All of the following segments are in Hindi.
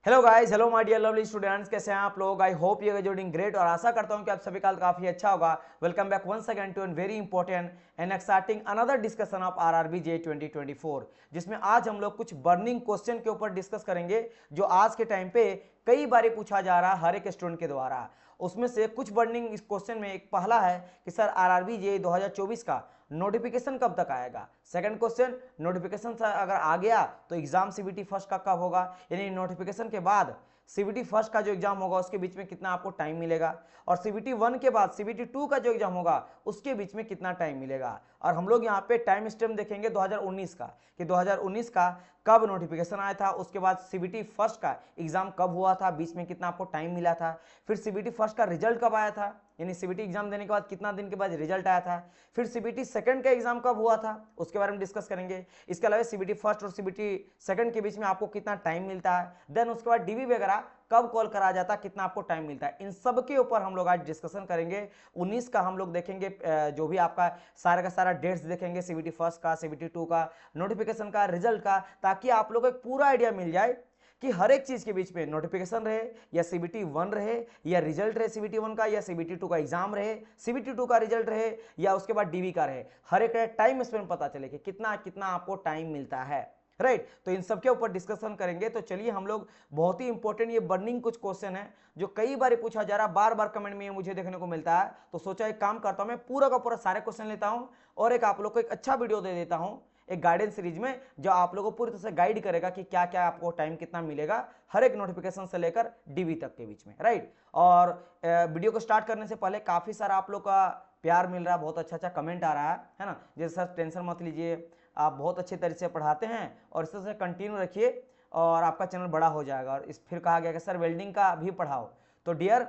Hello guys, hello my dear lovely students, कैसे हैं आप लोग। I hope you are doing great और आशा करता हूं कि आप सभी का काफी अच्छा होगा। Welcome back once again to an very important and exciting another discussion of RRB JE 2024, जिसमें आज हम लोग कुछ बर्निंग क्वेश्चन के ऊपर डिस्कस करेंगे जो आज के टाइम पे कई बार पूछा जा रहा है हर एक स्टूडेंट के द्वारा। उसमें से कुछ बर्निंग इस क्वेश्चन में एक पहला है कि सर आरआरबी जे 2024 का नोटिफिकेशन कब तक आएगा। सेकंड क्वेश्चन, नोटिफिकेशन अगर आ गया तो एग्जाम सीबीटी फर्स्ट का कब होगा, यानी नोटिफिकेशन के बाद सीबीटी फर्स्ट का जो एग्जाम होगा उसके बीच में कितना आपको टाइम मिलेगा, और सीबीटी वन के बाद सीबीटी टू का जो एग्जाम होगा उसके बीच में कितना टाइम मिलेगा। और हम लोग यहाँ पे टाइम स्टेम देखेंगे 2019 का कि 2019 का कब नोटिफिकेशन आया था, उसके बाद सीबीटी फर्स्ट का एग्जाम कब हुआ था, बीच में कितना आपको टाइम मिला था, फिर सीबीटी फर्स्ट का रिजल्ट कब आया था, यानी सीबीटी एग्जाम देने के बाद कितना दिन के बाद रिजल्ट आया था, फिर सीबीटी सेकंड का एग्जाम कब हुआ था उसके बारे में डिस्कस करेंगे। इसके अलावा सीबीटी फर्स्ट और सीबीटी सेकंड के बीच में आपको कितना टाइम मिलता है, देन उसके बाद डीबी वगैरह कब कॉल करा जाता है, कितना आपको टाइम मिलता है, इन सब के ऊपर हम लोग आज डिस्कशन करेंगे। 19 का हम लोग देखेंगे, जो भी आपका सारा का सारा डेट्स देखेंगे, सीबीटी फर्स्ट का, सीबीटी टू का, नोटिफिकेशन का, रिजल्ट का, ताकि आप लोग को एक पूरा आइडिया मिल जाए कि हर एक चीज के बीच में नोटिफिकेशन रहे या सीबीटी वन रहे या रिजल्ट रहे सीबीटी वन का, या सीबीटी टू का एग्जाम रहे, सीबीटी टू का रिजल्ट रहे, या उसके बाद डीवी का रहे, हर एक टाइम स्पेंड पता चले कि कितना कितना आपको टाइम मिलता है। राइट, तो इन सब के ऊपर डिस्कशन करेंगे। तो चलिए हम लोग बहुत ही इंपॉर्टेंट ये बर्निंग कुछ क्वेश्चन है जो कई बार पूछा जा रहा है, बार बार कमेंट में मुझे देखने को मिलता है, तो सोचा एक काम करता हूं, मैं पूरा का पूरा सारे क्वेश्चन लेता हूं और एक आप लोग को एक अच्छा वीडियो दे देता हूं, एक गाइडेंस सीरीज में, जो आप लोगों को पूरी तरह से गाइड करेगा कि क्या क्या आपको टाइम कितना मिलेगा हर एक नोटिफिकेशन से लेकर डीवी तक के बीच में। राइट, और वीडियो को स्टार्ट करने से पहले काफी सारा आप लोग का प्यार मिल रहा है, बहुत अच्छा अच्छा कमेंट आ रहा है ना। जैसे सर टेंशन मत लीजिए, आप बहुत अच्छे तरीके से पढ़ाते हैं और इस तरह से कंटिन्यू रखिए और आपका चैनल बड़ा हो जाएगा। और इस फिर कहा गया कि सर वेल्डिंग का भी पढ़ाओ, तो डियर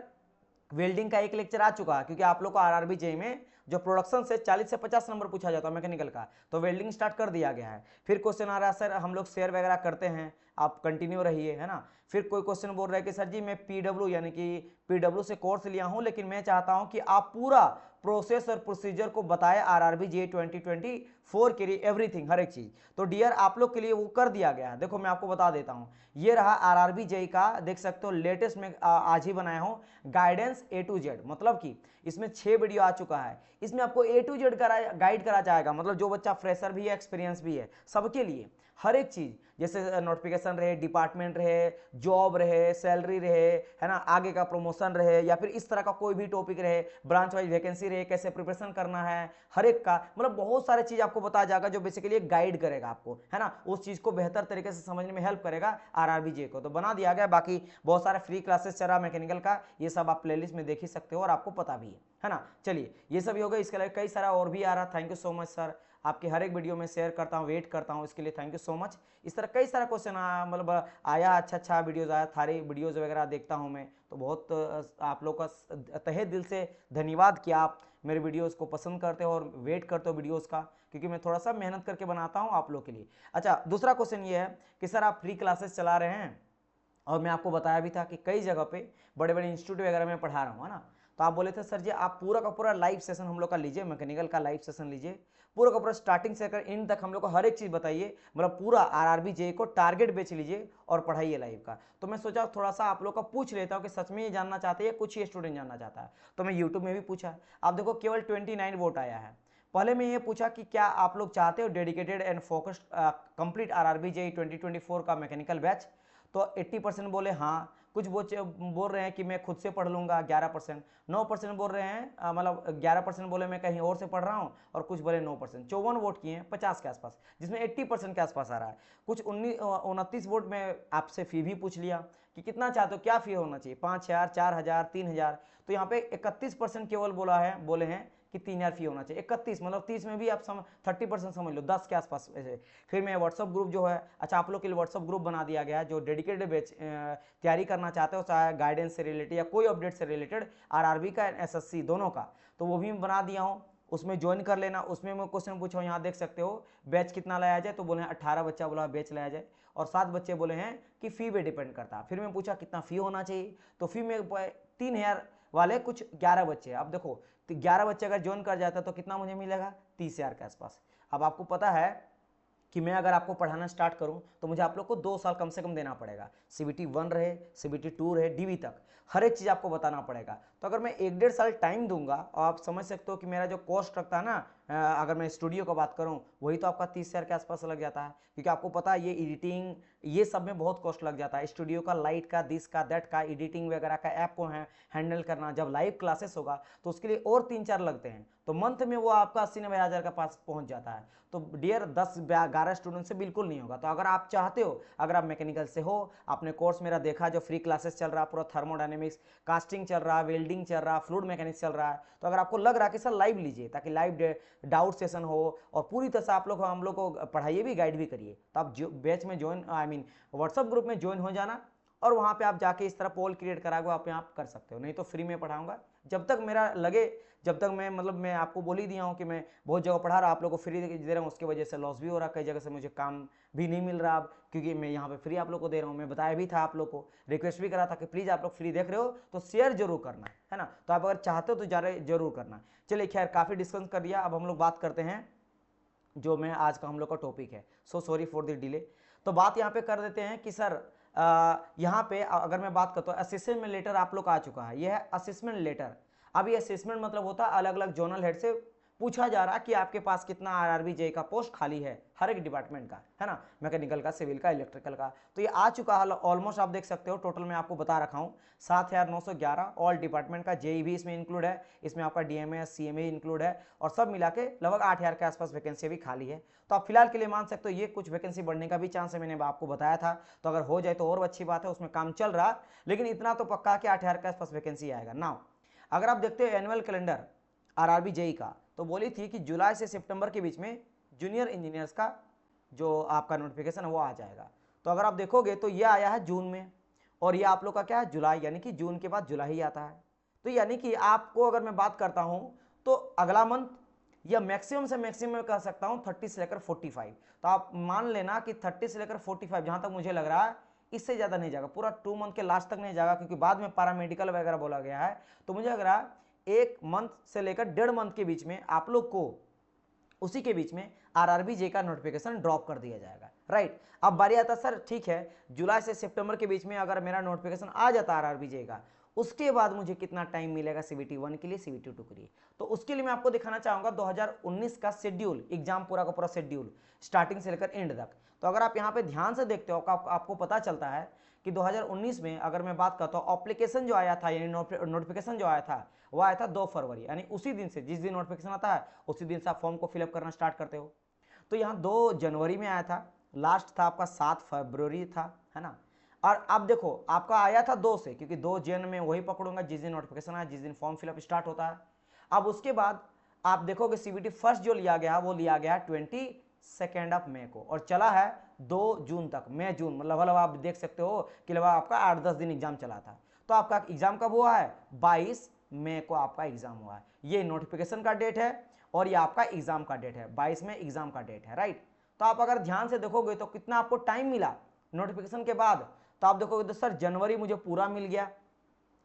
वेल्डिंग का एक लेक्चर आ चुका है, क्योंकि आप लोग को आरआरबी जेई में जो प्रोडक्शन से 40 से 50 नंबर पूछा जाता है मैकेनिकल का, तो वेल्डिंग स्टार्ट कर दिया गया है। फिर क्वेश्चन आ रहा है सर हम लोग शेयर वगैरह करते हैं, आप कंटिन्यू रहिए, है ना। फिर कोई क्वेश्चन बोल रहा है कि सर जी मैं पीडब्ल्यू यानी कि पीडब्ल्यू से कोर्स लिया हूं, लेकिन मैं चाहता हूं कि आप पूरा प्रोसेस और प्रोसीजर को बताएं आरआरबी जे 2024 के लिए, एवरीथिंग, हर एक चीज। तो डियर आप लोग के लिए वो कर दिया गया है। देखो मैं आपको बता देता हूं, ये रहा आरआरबी जेई का, देख सकते हो लेटेस्ट में आज ही बनाया हूं गाइडेंस ए टू जेड, मतलब कि इसमें 6 वीडियो आ चुका है। इसमें आपको ए टू जेड गाइड करा जाएगा, मतलब जो बच्चा फ्रेशर भी है एक्सपीरियंस भी है सबके लिए हर एक चीज, जैसे नोटिफिकेशन रहे, डिपार्टमेंट रहे, जॉब रहे, सैलरी रहे, है ना, आगे का प्रमोशन रहे, या फिर इस तरह का कोई भी टॉपिक रहे, ब्रांच वाइज वैकेंसी रहे, कैसे प्रिपरेशन करना है, हर एक का मतलब बहुत सारे चीज आपको बताया जाएगा जो बेसिकली गाइड करेगा आपको, है ना, उस चीज को बेहतर तरीके से समझने में हेल्प करेगा आरआरबी जे को। तो बना दिया गया, बाकी बहुत सारे फ्री क्लासेस चल रहा मैकेनिकल का, ये सब आप प्लेलिस्ट में देख ही सकते हो और आपको पता भी है ना। चलिए ये सब हो गया, इसके अलावा कई सारा और भी आ रहा। Thank you so much sir, आपके हर एक वीडियो में शेयर करता हूँ, वेट करता हूँ, इसके लिए थैंक यू सो मच। इस तरह कई सारा क्वेश्चन मतलब आया, अच्छा अच्छा वीडियोज आया, सारे वीडियोज वगैरह देखता हूँ मैं, तो बहुत आप लोग का तहे दिल से धन्यवाद कि आप मेरे वीडियोस को पसंद करते हो और वेट करते हो वीडियोस का, क्योंकि मैं थोड़ा सा मेहनत करके बनाता हूँ आप लोग के लिए। अच्छा, दूसरा क्वेश्चन ये है कि सर आप फ्री क्लासेस चला रहे हैं और मैं आपको बताया भी था कि कई जगह पे बड़े बड़े इंस्टीट्यूट वगैरह में पढ़ा रहा हूँ, है ना। तो आप बोले थे सर जी आप पूरा का पूरा लाइव सेशन हम लोग का लीजिए, मैकेनिकल का लाइव सेशन लीजिए, पूरा का पूरा स्टार्टिंग से लेकर एंड तक हम लोग को हर एक चीज बताइए, मतलब पूरा आरआरबी जे को टारगेट बेच लीजिए और पढ़ाइए लाइव का। तो मैं सोचा थोड़ा सा आप लोग का पूछ लेता हूँ कि सच में ये जानना चाहते हैं, कुछ ही स्टूडेंट जानना चाहता है, तो मैं यूट्यूब में भी पूछा। आप देखो केवल 29 वोट आया है। पहले मैं ये पूछा कि क्या आप लोग चाहते हो dedicated and focused complete RRB JE 2024 का मैकेनिकल बैच, तो 80% बोले हाँ, कुछ बच्चे बोल रहे हैं कि मैं खुद से पढ़ लूंगा 11%, 9% बोल रहे हैं, मतलब 11% बोले मैं कहीं और से पढ़ रहा हूँ, और कुछ बोले 9%, 54 वोट किए हैं 50 के आसपास, जिसमें 80% के आसपास आ रहा है। कुछ 29 वोट में आपसे फी भी पूछ लिया कि कितना चाहते हो, क्या फी होना चाहिए, 5,000, 4,000, 3,000, तो यहाँ पे 31% केवल बोला है, बोले हैं कि 3,000 फी होना चाहिए। 31 मतलब 30 में भी आप 30% समझ लो, 10 के आसपास ऐसे। फिर मैं व्हाट्सअप ग्रुप जो है, अच्छा आप लोग के लिए व्हाट्सअप ग्रुप बना दिया गया है, जो डेडिकेटेड बैच तैयारी करना चाहते हो, चाहे गाइडेंस से रिलेटेड या कोई अपडेट से रिलेटेड, आरआरबी का एसएससी दोनों का, तो वो भी मैं बना दिया हूँ, उसमें ज्वाइन कर लेना। उसमें मैं क्वेश्चन पूछा हूँ, यहाँ देख सकते हो, बैच कितना लाया जाए, तो बोले 18 बच्चा बोला बैच लाया जाए, और 7 बच्चे बोले हैं कि फी पे डिपेंड करता। फिर मैं पूछा कितना फी होना चाहिए, तो फी में 3,000 वाले कुछ 11 बच्चे, अब देखो तो 11 बच्चे अगर ज्वाइन कर जाता तो कितना मुझे मिलेगा, 30,000 के आसपास। अब आपको पता है कि मैं अगर आपको पढ़ाना स्टार्ट करूं तो मुझे आप लोग को 2 साल कम से कम देना पड़ेगा। CBT 1 रहे, CBT 2 रहे, DV तक हर एक चीज़ आपको बताना पड़ेगा। तो अगर मैं 1-1.5 साल टाइम दूंगा और आप समझ सकते हो कि मेरा जो कॉस्ट रखता है ना, अगर मैं स्टूडियो की बात करूं वही तो आपका 30,000 के आसपास लग जाता है, क्योंकि आपको पता है ये एडिटिंग ये सब में बहुत कॉस्ट लग जाता है। स्टूडियो का, लाइट का, दिस का, दैट का, एडिटिंग वगैरह का, ऐप को हैंडल करना, जब लाइव क्लासेस होगा तो उसके लिए और 3-4 लगते हैं। तो मंथ में वो आपका 80-90 हज़ार का पास पहुंच जाता है। तो डियर 10-11 स्टूडेंट से बिल्कुल नहीं होगा। तो अगर आप चाहते हो, अगर आप मैकेनिकल से हो, आपने कोर्स मेरा देखा जो फ्री क्लासेस चल रहा है, पूरा थर्मोडायनेमिक्स, कास्टिंग चल रहा है, वेल्डिंग चल रहा है, फ्लूइड मैकेनिक्स चल रहा है, तो अगर आपको लग रहा है कि सर लाइव लीजिए ताकि लाइव डाउट सेशन हो और पूरी तरह से आप लोग हम लोग को पढ़ाइए भी, गाइड भी करिए, तो आप बैच में ज्वाइन व्हाट्सअप ग्रुप में ज्वाइन हो जाना और वहाँ पे आप जाके इस तरह पोल क्रिएट करा के आप यहाँ कर सकते हो। नहीं तो फ्री में पढ़ाऊंगा जब तक मेरा लगे, जब तक मैं आपको बोल ही दिया हूँ कि मैं बहुत जगह पढ़ा रहा, आप लोगों को फ्री दे रहा हूँ, उसकी वजह से लॉस भी हो रहा, कई जगह से मुझे काम भी नहीं मिल रहा अब, क्योंकि मैं यहाँ पे फ्री आप लोग को दे रहा हूँ। मैं बताया भी था, आप लोग को रिक्वेस्ट भी करा था कि प्लीज़ आप लोग फ्री देख रहे हो तो शेयर जरूर करना है ना। तो आप अगर चाहते हो तो जरूर करना। चलिए खैर, काफ़ी डिस्कस कर दिया, अब हम लोग बात करते हैं जो मैं आज का हम लोग का टॉपिक है। So sorry for the delay. तो बात यहाँ पे कर देते हैं कि सर यहाँ पे अगर मैं बात करता हूँ, असेसमेंट लेटर आप लोग का आ चुका है। यह है असेसमेंट लेटर। अब ये असेसमेंट मतलब होता है अलग अलग जोनल हेड से पूछा जा रहा है कि आपके पास कितना आरआरबी जे का पोस्ट खाली है, हर एक डिपार्टमेंट का, है ना, मैकेनिकल का, सिविल का, इलेक्ट्रिकल का। तो ये आ चुका है ऑलमोस्ट, आप देख सकते हो टोटल मैं आपको बता रखा हूँ 7,911 ऑल डिपार्टमेंट का। जेई भी इसमें इंक्लूड है, इसमें आपका डीएमएस सीएमए इंक्लूड है, और सब मिला के लगभग 8,000 के आसपास वैकेंसी भी खाली है। तो आप फिलहाल के लिए मान सकते हो ये कुछ वैकेंसी बढ़ने का भी चांस है, मैंने आपको बताया था। तो अगर हो जाए तो और अच्छी बात है, उसमें काम चल रहा, लेकिन इतना तो पक्का कि 8,000 के आसपास वैकेंसी आएगा। नाउ अगर आप देखते हो एनुअल कैलेंडर आरआरबी जेई का, तो बोली थी कि जुलाई से सितंबर के बीच में जूनियर इंजीनियर्स का जो आपका नोटिफिकेशन है वो आ जाएगा। तो अगर आप देखोगे तो ये आया है जून में, और ये आप लोग का क्या है, जुलाई, यानी कि जून के बाद जुलाई ही आता है। तो यानी कि आपको अगर मैं बात करता हूं तो अगला मंथ या मैक्सिमम से मैक्सिमम कह सकता हूं 30 से लेकर 45। तो आप मान लेना कि 30 से लेकर 45, जहां तक मुझे लग रहा है इससे ज़्यादा नहीं जाएगा, पूरा 2 मंथ के लास्ट तक नहीं जाएगा, क्योंकि बाद में पैरामेडिकल वगैरह बोला गया है। तो मुझे लग रहा है 1 मंथ से लेकर 1.5 मंथ के बीच में आप लोग को उसी के बीच में आरआरबी जे का नोटिफिकेशन ड्रॉप कर दिया जाएगा। राइट, अब बारी आता है सर ठीक है, जुलाई से सितंबर के बीच में अगर मेरा नोटिफिकेशन आ जाता है आरआरबी जे का, उसके बाद मुझे कितना टाइम मिलेगा सीबीटी 1 के लिए, सीबीटी 2 के लिए। तो उसके लिए मैं आपको दिखाना चाहूंगा 2019 का शेड्यूल, एग्जाम पूरा का पूरा शेड्यूल स्टार्टिंग से लेकर एंड तक। तो अगर आप यहाँ पे ध्यान से देखते हो आपको पता चलता है कि 2019 में अगर मैं बात करता हूँ, एप्लीकेशन जो आया था यानी नोटिफिकेशन जो आया था वो आया था 2 फरवरी, यानी उसी दिन से, जिस दिन नोटिफिकेशन आता है उसी दिन से आप फॉर्म को फिलअप करना स्टार्ट करते हो। तो यहाँ 2 जनवरी में आया था, लास्ट था आपका 7 फरवरी था, है ना। और अब देखो आपका आया था 2 से, क्योंकि 2 जन में वही पकड़ूंगा जिस दिन नोटिफिकेशन आया, जिस दिन फॉर्म फिलअप स्टार्ट होता है। अब उसके बाद आप देखोगे सीबीटी फर्स्ट जो लिया गया वो लिया गया 22 ऑफ मई को, और चला है 2 जून तक, मई जून, मतलब आप देख सकते हो कि लगभग आपका 8-10 दिन एग्जाम चला था। तो आपका एग्जाम कब हुआ है, 22 मई को आपका एग्जाम हुआ है। ये नोटिफिकेशन का डेट है और ये आपका एग्जाम का डेट है, 22 में एग्जाम का डेट है। राइट, तो आप अगर ध्यान से देखोगे तो कितना आपको टाइम मिला नोटिफिकेशन के बाद, तो आप देखोगे तो सर जनवरी मुझे पूरा मिल गया,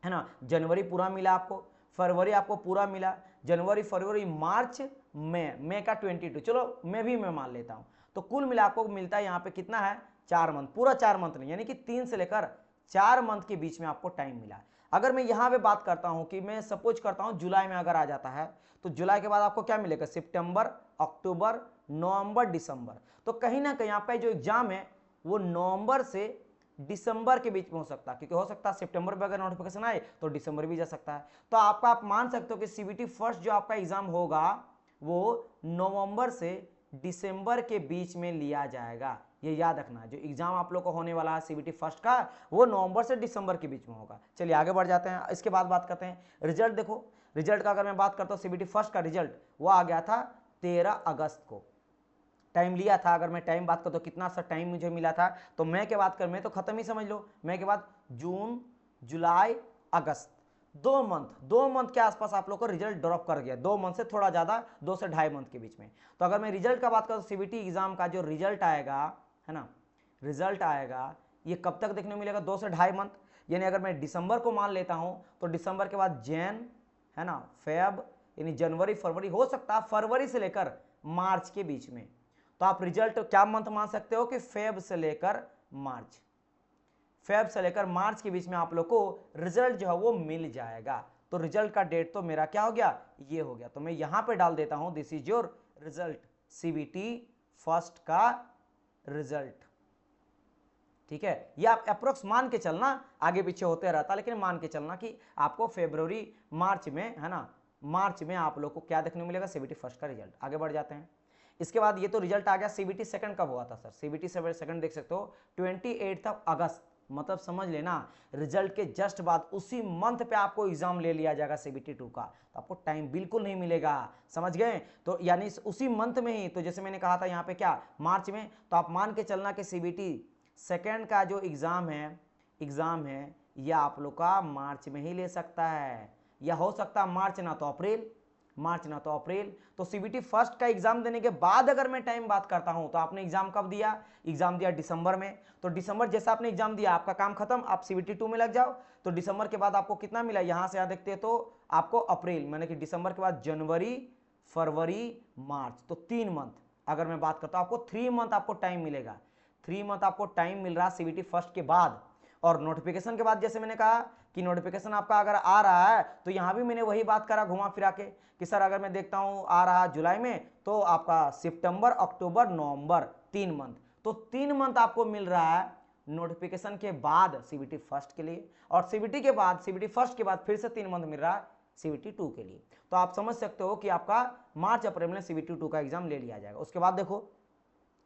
है ना, जनवरी पूरा मिला आपको, फरवरी आपको पूरा मिला, जनवरी फरवरी मार्च मई का 22, चलो मैं भी मान लेता हूं। तो कुल मिला आपको मिलता है यहाँ पे कितना है, 4 मंथ, पूरा 4 मंथ नहीं, यानी कि 3 से लेकर 4 मंथ के बीच में आपको टाइम मिला। अगर मैं यहाँ पे बात करता हूँ कि मैं सपोज करता हूँ जुलाई में अगर आ जाता है, तो जुलाई के बाद आपको क्या मिलेगा, सितंबर, अक्टूबर, नवंबर, दिसंबर। तो कहीं ना कहीं यहाँ पे जो एग्जाम है वो नवंबर से दिसंबर के बीच में हो सकता है, क्योंकि हो सकता है सितंबर में अगर नोटिफिकेशन आए तो दिसंबर भी जा सकता है। तो आपका आप मान सकते हो कि सीबीटी फर्स्ट जो आपका एग्जाम होगा वो नवंबर से दिसंबर के बीच में लिया जाएगा। ये याद रखना, जो एग्जाम आप लोग को होने वाला है सीबीटी फर्स्ट का वो नवंबर से दिसंबर के बीच में होगा। चलिए आगे बढ़ जाते हैं, इसके बाद बात करते हैं रिजल्ट। देखो रिजल्ट का अगर मैं बात करता हूँ, सीबीटी फर्स्ट का रिजल्ट वो आ गया था 13 अगस्त को। टाइम लिया था, अगर मैं टाइम बात करता हूँ कितना सा टाइम मुझे मिला था, तो मई के बाद कर मैं तो खत्म ही समझ लो, मई के बाद जून, जुलाई, अगस्त, 2 मंथ के आसपास आप लोग को रिजल्ट ड्रॉप कर गया, 2 मंथ से थोड़ा ज़्यादा, 2 से 2.5 मंथ के बीच में। तो अगर मैं रिजल्ट का बात करूँ, सीबीटी एग्जाम का जो रिजल्ट आएगा, है ना, रिजल्ट आएगा, ये कब तक देखने को मिलेगा, 2 से 2.5 मंथ। यानी अगर मैं दिसंबर को मान लेता हूँ तो दिसंबर के बाद जैन, है ना, फेब, यानी जनवरी फरवरी, हो सकता है फरवरी से लेकर मार्च के बीच में। तो तो आप रिजल्ट क्या मंथ मान सकते हो कि फेब से लेकर मार्च, फेब से लेकर मार्च के बीच में आप लोग को रिजल्ट जो है वो मिल जाएगा। तो रिजल्ट का डेट तो मेरा क्या हो गया, ये हो गया। तो मैं यहां पे डाल देता हूं this is your result, CBT first का रिजल्ट। ठीक है, ये आप अप्रोक्स मान के चलना, आगे पीछे होते रहता, लेकिन मान के चलना कि आपको फरवरी मार्च में, है ना, मार्च में आप लोग को क्या देखने को मिलेगा, सीबीटी फर्स्ट का रिजल्ट। आगे बढ़ जाते हैं। इसके बाद ये तो रिजल्ट आ गया। सीबीटी सेकंड कब हुआ था सर? सीबीटी सेकंड देख सकते हो 28 अगस्त, मतलब समझ लेना रिजल्ट के जस्ट बाद उसी मंथ पे आपको एग्जाम ले लिया जाएगा सीबीटी 2 का। तो आपको टाइम बिल्कुल नहीं मिलेगा, समझ गए? तो यानी उसी मंथ में ही, तो जैसे मैंने कहा था यहाँ पे क्या, मार्च में, तो आप मान के चलना कि सीबीटी सेकेंड का जो एग्जाम है ये आप लोग का मार्च में ही ले सकता है, या हो सकता है मार्च ना तो अप्रैल, मार्च ना तो अप्रैल। तो सीबीटी फर्स्ट का एग्जाम देने के बाद अगर मैं टाइम बात करता हूं, तो आपने एग्जाम कब दिया? एग्जाम दिया दिसंबर में। तो दिसंबर जैसा आपने एग्जाम दिया, आपका काम खत्म, आप सीबीटी 2 में लग जाओ। तो दिसंबर के बाद आपको कितना मिला, यहां से देखते हैं तो आपको अप्रैल, माने कि दिसंबर के बाद जनवरी, फरवरी, मार्च, तो 3 मंथ अगर मैं बात करता हूं, आपको 3 मंथ आपको टाइम मिलेगा। 3 मंथ आपको टाइम मिल रहा है सीबीटी फर्स्ट के बाद। और नोटिफिकेशन के बाद जैसे मैंने कहा कि नोटिफिकेशन आपका अगर आ रहा है, तो यहां भी मैंने वही बात करा घुमा फिरा के कि सर अगर मैं देखता हूं आ रहा जुलाई में, तो आपका सितंबर, अक्टूबर, नवंबर, 3 मंथ, तो 3 मंथ आपको मिल रहा है नोटिफिकेशन के बाद सीबीटी फर्स्ट के लिए। और सीबीटी के बाद, सीबीटी फर्स्ट के बाद फिर से 3 मंथ मिल रहा है सीबीटी 2 के लिए। तो आप समझ सकते हो कि आपका मार्च अप्रैल में सीबीटी 2 का एग्जाम ले लिया जाएगा। उसके बाद देखो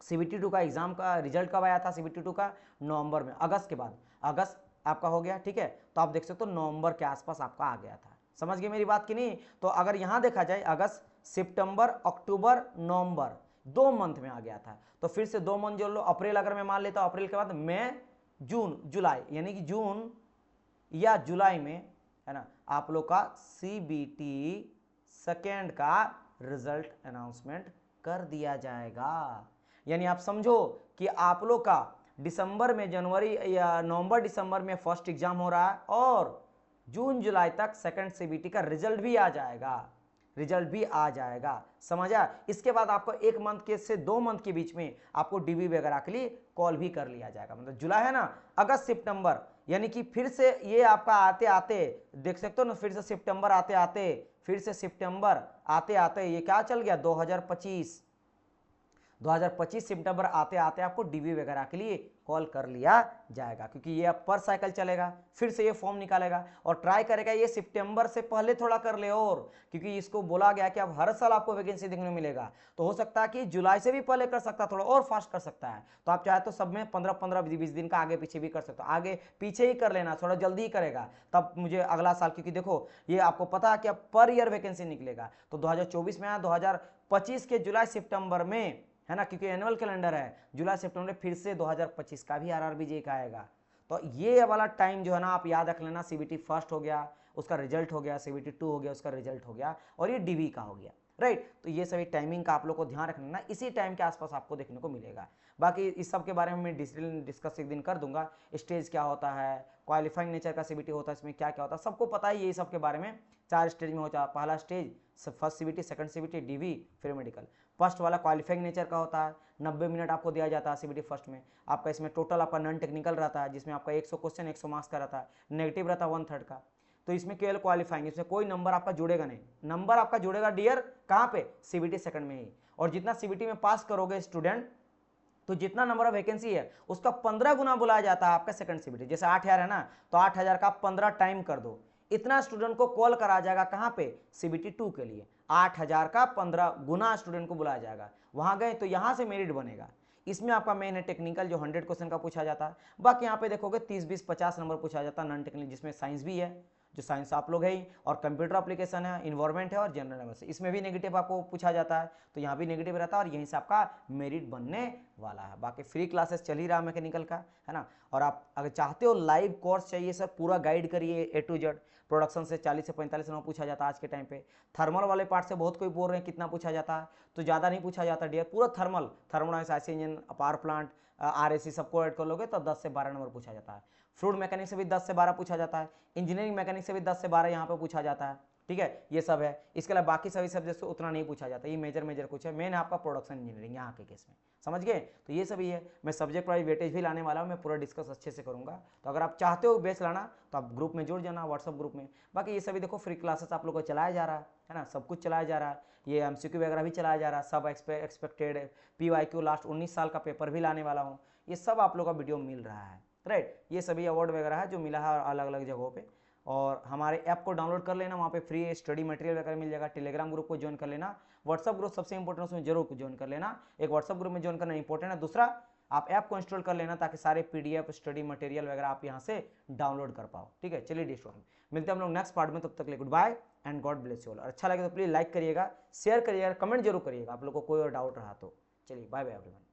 सीबीटी 2 का एग्जाम का रिजल्ट कब आया था सीबीटी 2 का? नवंबर में, अगस्त के बाद, अगस्त आपका हो गया। ठीक है, तो आप देख सकते हो नवंबर के आसपास आपका आ गया था। समझ गए मेरी बात कि नहीं? तो अगर यहां देखा जाए अगस्त, सितंबर, अक्टूबर, नवंबर, 2 मंथ में आ गया था। तो फिर से 2 मंथ जोड़ लो, अप्रैल अगर मैं मान लेता हूं, अप्रैल के बाद मई, जून, जुलाई, यानी कि जून या जुलाई में, है ना, आप लोग का सीबीटी सेकेंड का रिजल्ट अनाउंसमेंट कर दिया जाएगा। यानी आप समझो कि आप लोग का दिसंबर में, जनवरी या नवंबर दिसंबर में फर्स्ट एग्जाम हो रहा है, और जून जुलाई तक सेकंड सीबीटी का रिजल्ट भी आ जाएगा, रिजल्ट भी आ जाएगा। समझा? इसके बाद आपको 1 मंथ के से 2 मंथ के बीच में आपको डीबी वगैरह के लिए कॉल भी कर लिया जाएगा। मतलब जुलाई है ना, अगस्त, सितंबर, यानी कि फिर से ये आपका आते आते देख सकते हो ना, फिर से सितंबर आते आते, फिर से सितंबर आते आते ये क्या चल गया, 2025 सितंबर आते आते आपको डीबी वगैरह के लिए कॉल कर लिया जाएगा, क्योंकि ये अब पर साइकिल चलेगा। फिर से ये फॉर्म निकालेगा और ट्राई करेगा ये सितंबर से पहले थोड़ा कर ले, और क्योंकि इसको बोला गया कि अब हर साल आपको वैकेंसी देखने को मिलेगा, तो हो सकता है कि जुलाई से भी पहले कर सकता है, थोड़ा और फास्ट कर सकता है। तो आप चाहे तो सब में 15-15-20 दिन का आगे पीछे भी कर सकते हो, आगे पीछे ही कर लेना, थोड़ा जल्दी ही करेगा, तब मुझे अगला साल, क्योंकि देखो ये आपको पता है कि अब पर ईयर वैकेंसी निकलेगा। तो 2024 में आया, 2025 के जुलाई सितंबर में, है ना, क्योंकि एनुअल कैलेंडर है, जुलाई सितंबर में फिर से 2025 का भी आरआरबी जे का आएगा। तो ये वाला टाइम जो है ना, आप याद रख लेना, सीबीटी फर्स्ट हो गया, उसका रिजल्ट हो गया, सीबीटी 2 हो गया, उसका रिजल्ट हो गया, और ये डीबी का हो गया, राइट। तो ये सभी टाइमिंग का आप लोग को ध्यान रखना, इसी टाइम के आसपास आपको देखने को मिलेगा। बाकी इस सब के बारे में मैं डिस्कस एक दिन कर दूंगा, स्टेज क्या होता है, क्वालिफाइंग नेचर का सीबीटी होता है, इसमें क्या क्या होता है, सबको पता है ये सब के बारे में। 4 स्टेज में होता है, पहला stage first CBT, second CBT, DV, फिर मेडिकल। फर्स्ट वाला क्वालिफाइंग नेचर का होता है, 90 मिनट आपको दिया जाता है सीबीटी फर्स्ट में। आपका इसमें टोटल आपका नॉन टेक्निकल रहता है, जिसमें आपका 100 क्वेश्चन 100 मार्क्स का रहता है, नेगेटिव रहता है 1/3 का। तो इसमें केवल क्वालिफाइंग, इसमें कोई नंबर आपका जुड़ेगा नहीं, नंबर आपका जुड़ेगा डियर कहाँ पे, सीबीटी सेकंड में ही। और जितना सीबीटी में पास करोगे स्टूडेंट, तो जितना नंबर ऑफ वैकेंसी है उसका 15 गुना बुलाया जाता है आपका सेकंड सीबीटी। जैसे 8000 है ना, तो 8000 का 15 टाइम कर दो, इतना स्टूडेंट को कॉल करा जाएगा कहाँ पे, सीबीटी 2 के लिए। 8000 का 15 गुना स्टूडेंट को बुलाया जाएगा, वहां गए तो यहां से मेरिट बनेगा। इसमें आपका मेन है टेक्निकल, जो 100 क्वेश्चन का पूछा जाता है। बाकी यहाँ पे देखोगे 30, 20, 50 नंबर पूछा जाता है नॉन टेक्निकल, जिसमें साइंस भी है, जो साइंस आप लोग है ही, और कंप्यूटर एप्लीकेशन है, इन्वायरमेंट है, और जनरल नॉलेज। इसमें भी नेगेटिव आपको पूछा जाता है, तो यहाँ भी नेगेटिव रहता है, और यहीं से आपका मेरिट बनने वाला है। बाकी फ्री क्लासेस चल ही रहा मैकेनिकल का, है ना। और आप अगर चाहते हो लाइव कोर्स चाहिए सर, पूरा गाइड करिए A to Z, प्रोडक्शन से 40 से 45 नंबर पूछा जाता है आज के टाइम पे। थर्मल वाले पार्ट से बहुत कोई बोल रहे हैं कितना पूछा जाता है, तो ज़्यादा नहीं पूछा जाता डियर, पूरा thermodynamics, IC engine, power plant, RAC सबको ऐड कर लोगे तो 10 से 12 नंबर पूछा जाता है। फ्लूइड मैकेनिक्स से भी 10 से 12 पूछा जाता है, इंजीनियरिंग मैकेनिक्स से भी 10 से 12 यहाँ पे पूछा जाता है, ठीक है, ये सब है। इसके अलावा बाकी सभी सब्जेक्ट से उतना नहीं पूछा जाता, ये मेजर कुछ है। मेन आपका प्रोडक्शन इंजीनियरिंग यहाँ के केस में, समझ गए। तो ये सभी है। मैं सब्जेक्ट वाइज वेटेज भी लाने वाला हूँ, मैं पूरा डिस्कस अच्छे से करूँगा। तो अगर आप चाहते हो बेस लाना तो आप ग्रुप में जुड़ जाना, व्हाट्सअप ग्रुप में। बाकी ये सभी देखो फ्री क्लासेस आप लोग को चलाया जा रहा है ना, सब कुछ चलाया जा रहा है। ये MCQ वगैरह भी चलाया जा रहा है, सब एक्सपेक्टेड PYQ लास्ट 19 साल का पेपर भी लाने वाला हूँ, ये सब आप लोग का वीडियो मिल रहा है, राइट। ये सभी अवार्ड वगैरह है जो मिला है अलग अलग जगहों पे। और हमारे ऐप को डाउनलोड कर लेना, वहाँ पे फ्री स्टडी मटेरियल वगैरह मिल जाएगा। टेलीग्राम ग्रुप को ज्वाइन कर लेना। व्हाट्सअप ग्रुप सबसे इंपॉर्टेंट, उसमें जरूर ज्वाइन कर लेना। एक व्हाट्सअप ग्रुप में ज्वाइन करना इंपॉर्टेंट है, दूसरा आप ऐप को इंस्टॉल कर लेना ताकि सारे PDF स्टडी मटेरियल वगैरह आप यहाँ से डाउनलोड कर पाओ, ठीक है। चलिए स्टूडेंट, मिलते हैं हम लोग नेक्स्ट पार्ट में, तब तक के लिए good bye and God bless you all. अच्छा लगे तो प्लीज लाइक करिएगा, शेयर करिएगा, कमेंट जरूर करिएगा आप लोग को कोई और डाउट रहा तो। चलिए बाय बाय एवरीवन।